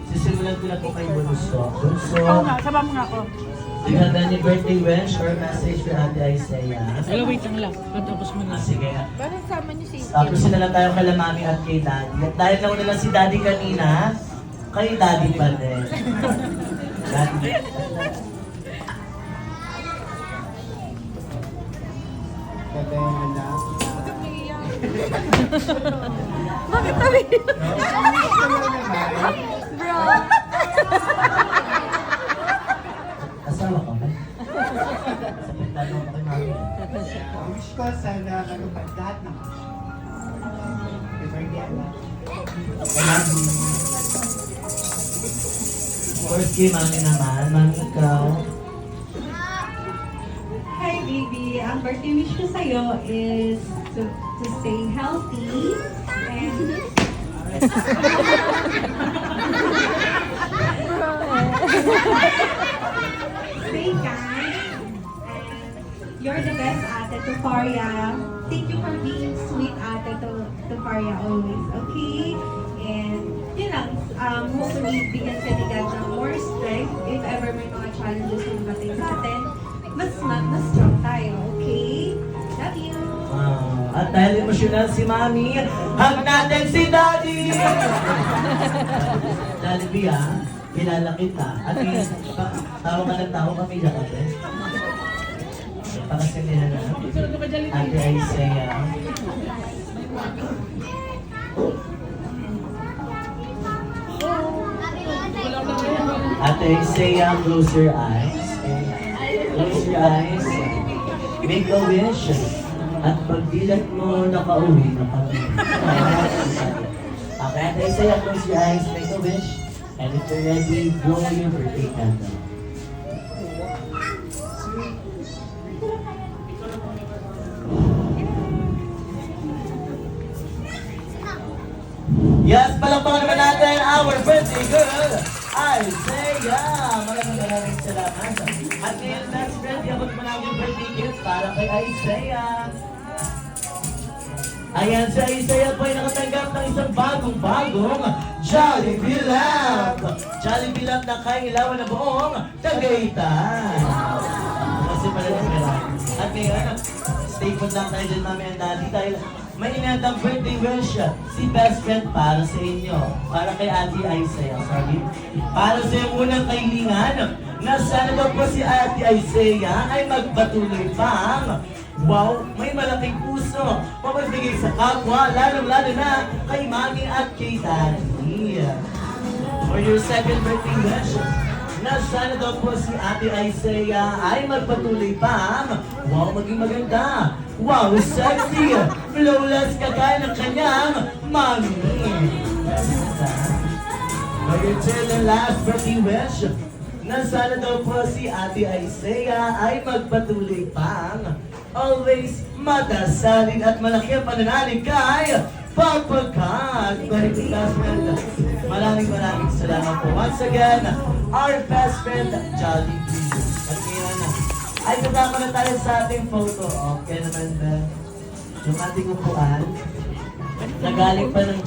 Sisimulan ko na po kay Bunso. Bunso, Oo nga, sama mo nga ako. do you have any birthday wish or message for Ate Isaiah? Hello, wait lang. Patapos mo na. Sige. Bakit sama niyo si Tapos na lang tayo kay Mami at kay Daddy. At dahil nauna lang si Daddy kanina, kay Daddy pa din. Daddy. Bakit tabi? Bro! Asawa ka ba? Sabihin tayo mo kay Mami. Wish ko sana pagdati. Of course, kay Mami naman. Mami, ikaw. Hi baby, ang birthday wish ko sa'yo is to stay healthy and stay kind and you're the best ate to Faria. Thank you for being sweet ate to Faria always, okay? And yun lang, hopefully bigyan ka ni God ng more strength if ever may mga challenges na dumating sa atin. Mas strong tayo, okay? Love you! At dahil emosyonal si Mami, hug natin si Daddy! Daddy B, kilala kita. At tawa ka ng tao, pamilya ka rin. Pakasilihan na. Ate Isaiah. Ate Isaiah, close your eyes. Close your eyes. Make a wish. At pagdilat mo, nakauwi na kami. Okay, Ate Isaiah, close your eyes. Make a wish. And if you're ready, blow your birthday candle. Yes, palakpakan naman natin our birthday girl, Isaiah! Maraming salamat. At ngayon, best friend, yabot mo lang yung birthday gift para kay Isaiah. Ayan, si Isaiah po ay nakatanggap ng isang bagong-bagong Jollibee Lamp! Jollibee Lamp na kailawan na buong Tagaytay! Kasi pala yung pera. At ngayon, stay put lang tayo dyan, Mami and Daddy, dahil may inandang birthday wish si best friend para sa inyo. Para kay Ate Isaiah, sorry. Para sa iyong unang kailingan, na sana daw po si Ate Isaiah ay magpatuloy pang may malaking puso, mapagbigay sa kapwa, lalong-lalo na kay Mami at kay Daddy. For your second birthday wish, na sana daw po si Ate Isaiah ay magpatuloy pang maging maganda, sexy, flawless kagaya ng kanyang Mami. For your third and last birthday wish, na sana daw po si Ate Isaiah ay magpatuloy pang always madasalin at malaki ang pananalig kay Pagpagkat. Very good, best friend. Maraming salamat po. Once again, our best friend, Jollibee. At ngayon, ay kasama na tayo sa ating photo. Okay naman ba? Yung ating upuan, nagaling pa ng